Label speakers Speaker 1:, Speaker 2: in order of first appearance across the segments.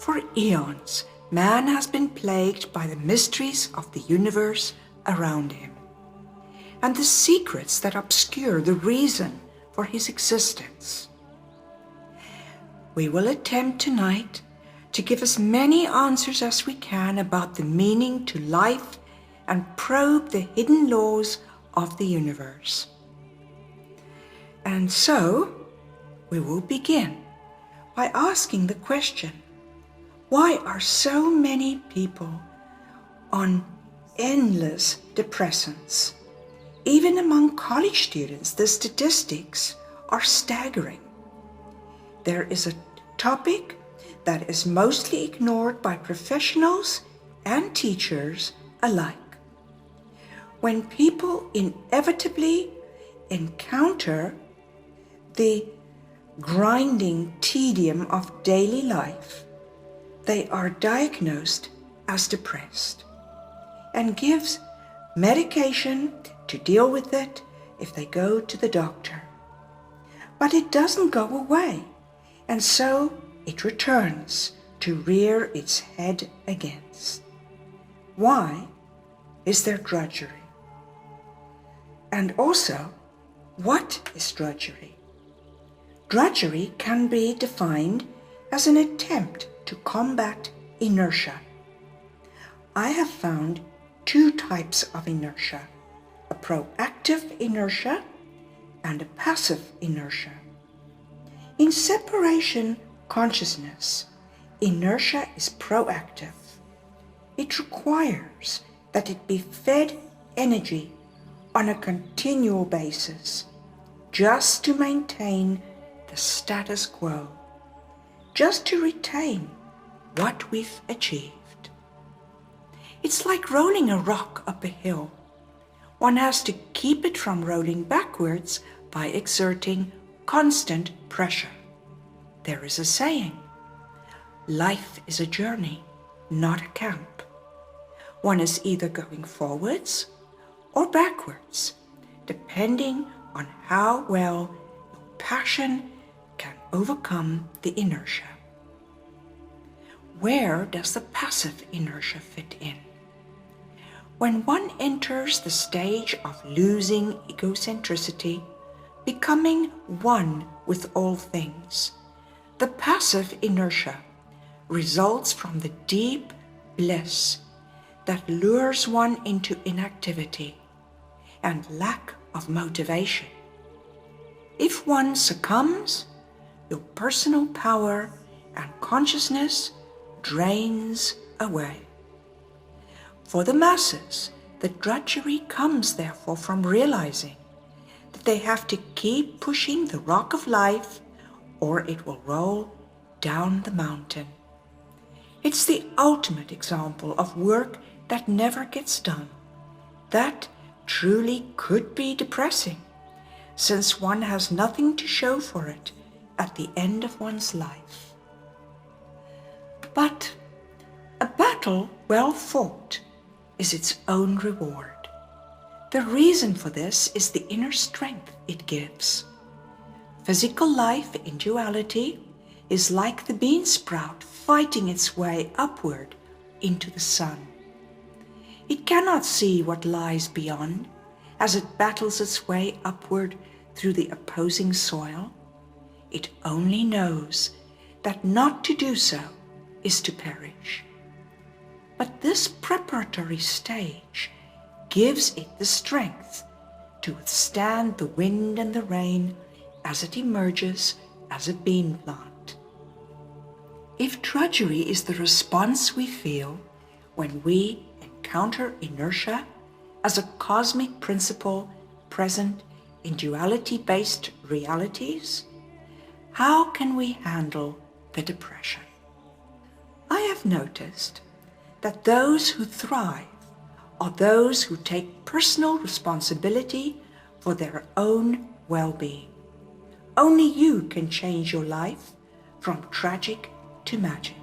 Speaker 1: For eons, man has been plagued by the mysteries of the universe around him, and the secrets that obscure the reason for his existence. We will attempt tonight to give as many answers as we can about the meaning to life and probe the hidden laws of the universe. And so, we will begin by asking the question, why are so many people on endless depressants? Even among college students, the statistics are staggering. There is a topic that is mostly ignored by professionals and teachers alike. When people inevitably encounter the grinding tedium of daily life, they are diagnosed as depressed and gives medication to deal with it if they go to the doctor. But it doesn't go away, and so it returns to rear its head again. Why is there drudgery? And also, what is drudgery? Drudgery can be defined as an attempt to combat inertia. I have found two types of inertia, a proactive inertia and a passive inertia. In separation consciousness, inertia is proactive. It requires that it be fed energy on a continual basis just to maintain the status quo, just to retain what we've achieved. It's like rolling a rock up a hill. One has to keep it from rolling backwards by exerting constant pressure. There is a saying, life is a journey, not a camp. One is either going forwards or backwards, depending on how well your passion can overcome the inertia. Where does the passive inertia fit in? When one enters the stage of losing egocentricity, becoming one with all things, the passive inertia results from the deep bliss that lures one into inactivity and lack of motivation. If one succumbs, your personal power and consciousness drains away. For the masses, the drudgery comes therefore from realizing that they have to keep pushing the rock of life or it will roll down the mountain. It's the ultimate example of work that never gets done. That truly could be depressing, since one has nothing to show for it at the end of one's life. But a battle well fought is its own reward. The reason for this is the inner strength it gives. Physical life in duality is like the bean sprout fighting its way upward into the sun. It cannot see what lies beyond as it battles its way upward through the opposing soil. It only knows that not to do so is to perish. But this preparatory stage gives it the strength to withstand the wind and the rain as it emerges as a bean plant. If drudgery is the response we feel when we encounter inertia as a cosmic principle present in duality-based realities, how can we handle the depression? I have noticed that those who thrive are those who take personal responsibility for their own well-being. Only you can change your life from tragic to magic.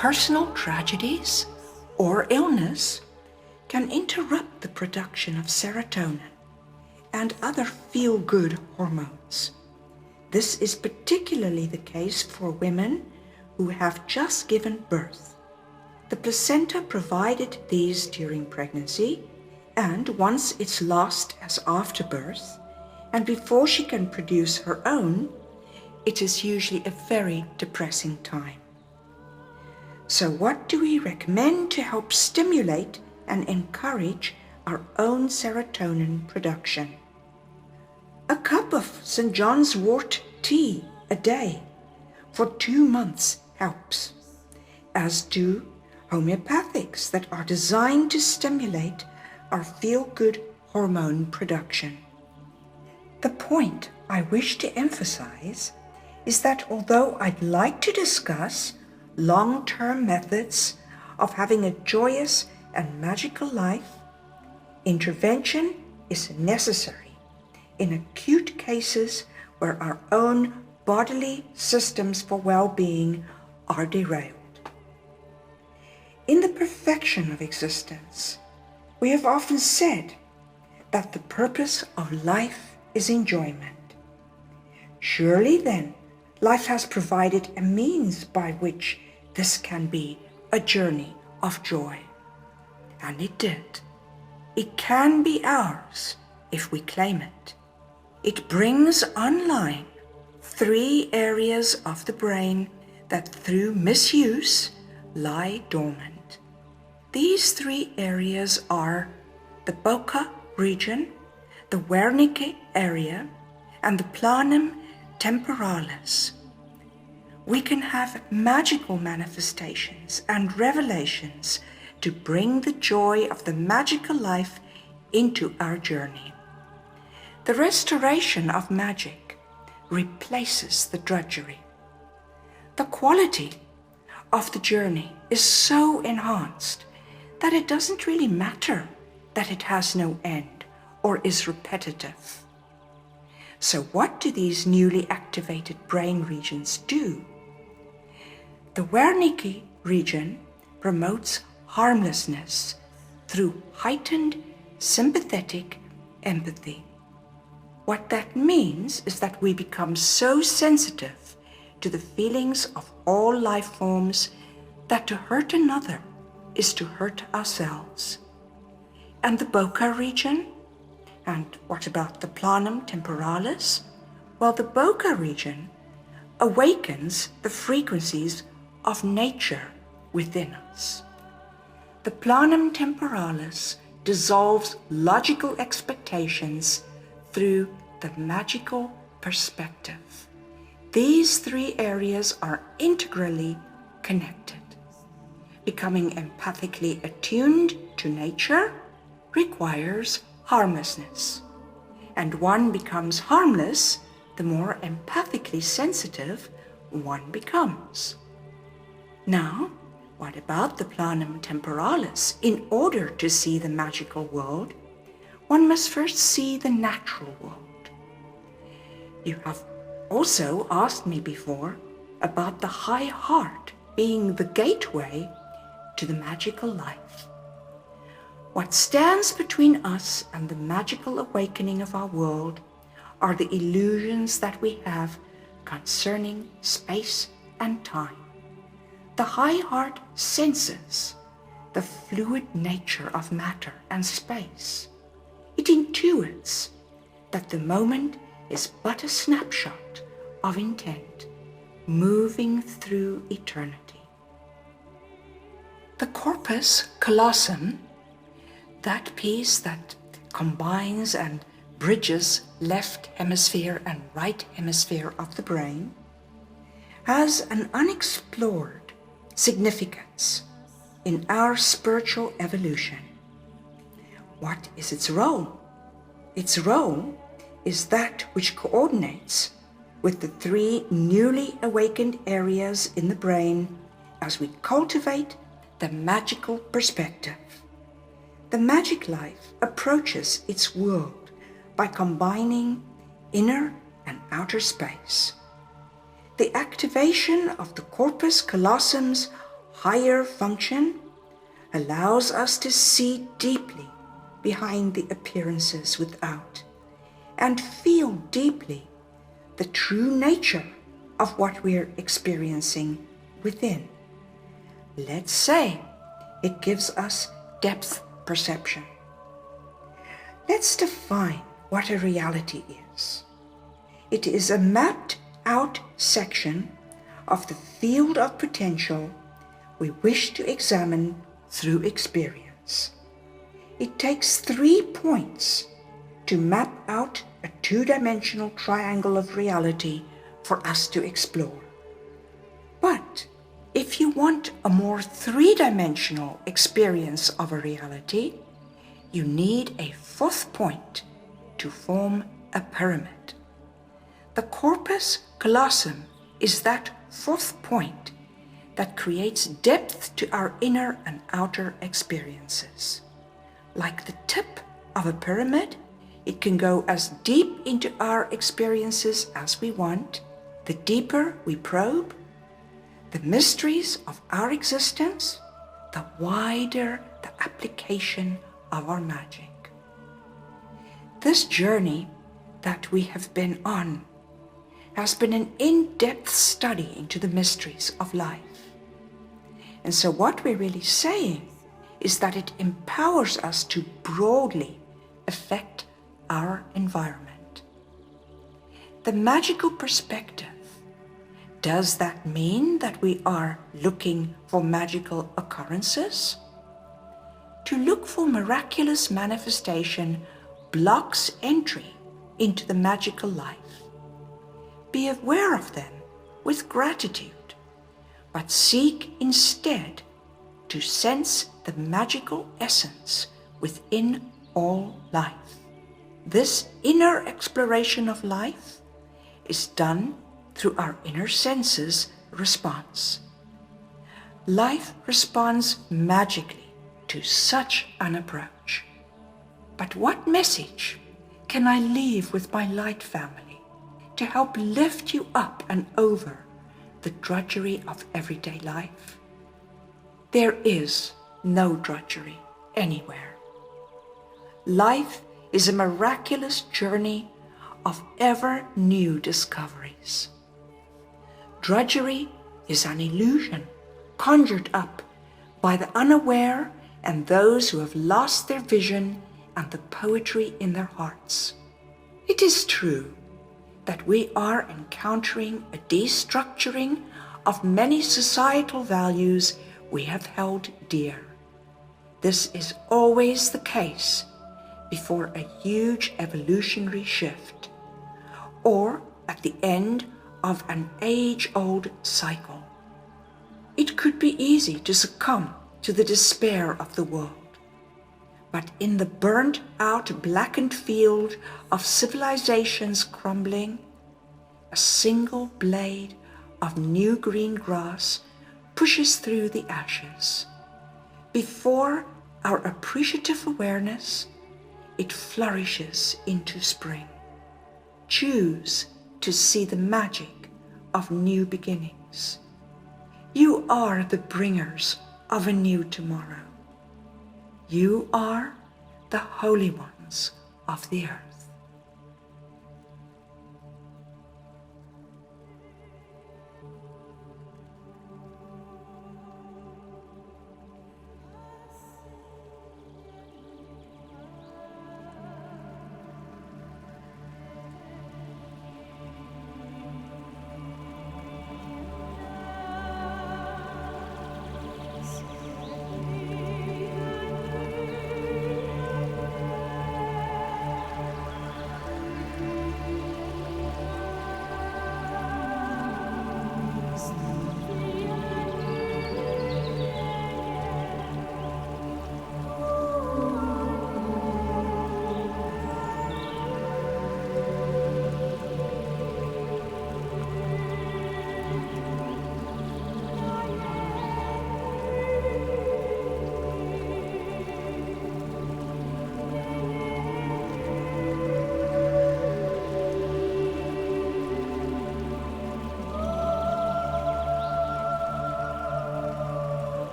Speaker 1: Personal tragedies or illness can interrupt the production of serotonin and other feel-good hormones. This is particularly the case for women who have just given birth. The placenta provided these during pregnancy, and once it's lost as after birth, and before she can produce her own, it is usually a very depressing time. So what do we recommend to help stimulate and encourage our own serotonin production? A cup of St. John's wort tea a day for 2 months helps, as do homeopathics that are designed to stimulate our feel-good hormone production. The point I wish to emphasize is that although I'd like to discuss long-term methods of having a joyous and magical life, intervention is necessary in acute cases where our own bodily systems for well-being are derailed. In the perfection of existence, we have often said that the purpose of life is enjoyment. Surely then, life has provided a means by which this can be a journey of joy. And it did. It can be ours if we claim it. It brings online 3 areas of the brain that through misuse lie dormant. These 3 areas are the Broca region, the Wernicke area, and the Planum temporalis. We can have magical manifestations and revelations to bring the joy of the magical life into our journey. The restoration of magic replaces the drudgery. The quality of the journey is so enhanced that it doesn't really matter that it has no end or is repetitive. So what do these newly activated brain regions do? The Wernicke region promotes harmlessness through heightened sympathetic empathy. What that means is that we become so sensitive to the feelings of all life forms that to hurt another is to hurt ourselves. And the Broca region? And what about the Planum temporalis? Well, the Broca region awakens the frequencies of nature within us. The Planum temporalis dissolves logical expectations through the magical perspective. These 3 areas are integrally connected. Becoming empathically attuned to nature requires harmlessness, and one becomes harmless the more empathically sensitive one becomes. Now, what about the Planum temporalis? In order to see the magical world, one must first see the natural world. You have also asked me before about the high heart being the gateway to the magical life. What stands between us and the magical awakening of our world are the illusions that we have concerning space and time. The high heart senses the fluid nature of matter and space. It intuits that the moment is but a snapshot of intent moving through eternity. The corpus callosum, that piece that combines and bridges left hemisphere and right hemisphere of the brain, has an unexplored significance in our spiritual evolution. What is its role? Its role is that which coordinates with the 3 newly awakened areas in the brain as we cultivate the magical perspective. The magic life approaches its world by combining inner and outer space. The activation of the corpus callosum's higher function allows us to see deeply behind the appearances without and feel deeply the true nature of what we're experiencing within. Let's say it gives us depth perception. Let's define what a reality is. It is a mapped out section of the field of potential we wish to examine through experience. It takes 3 points to map out a 2-dimensional triangle of reality for us to explore. But if you want a more 3-dimensional experience of a reality, you need a 4th point to form a pyramid. The corpus callosum is that 4th point that creates depth to our inner and outer experiences. Like the tip of a pyramid, it can go as deep into our experiences as we want. The deeper we probe the mysteries of our existence, the wider the application of our magic. This journey that we have been on has been an in-depth study into the mysteries of life. And so what we're really saying is that it empowers us to broadly affect our environment. The magical perspective, does that mean that we are looking for magical occurrences? To look for miraculous manifestation blocks entry into the magical life. Be aware of them with gratitude, but seek instead to sense the magical essence within all life. This inner exploration of life is done through our inner senses response. Life responds magically to such an approach. But what message can I leave with my light family to help lift you up and over the drudgery of everyday life? There is no drudgery anywhere. Life is a miraculous journey of ever new discoveries. Drudgery is an illusion conjured up by the unaware and those who have lost their vision and the poetry in their hearts. It is true that we are encountering a destructuring of many societal values we have held dear. This is always the case before a huge evolutionary shift, or at the end of an age-old cycle. It could be easy to succumb to the despair of the world. But in the burnt-out, blackened field of civilization's crumbling, a single blade of new green grass pushes through the ashes. Before our appreciative awareness, it flourishes into spring. Choose to see the magic of new beginnings. You are the bringers of a new tomorrow. You are the holy ones of the earth.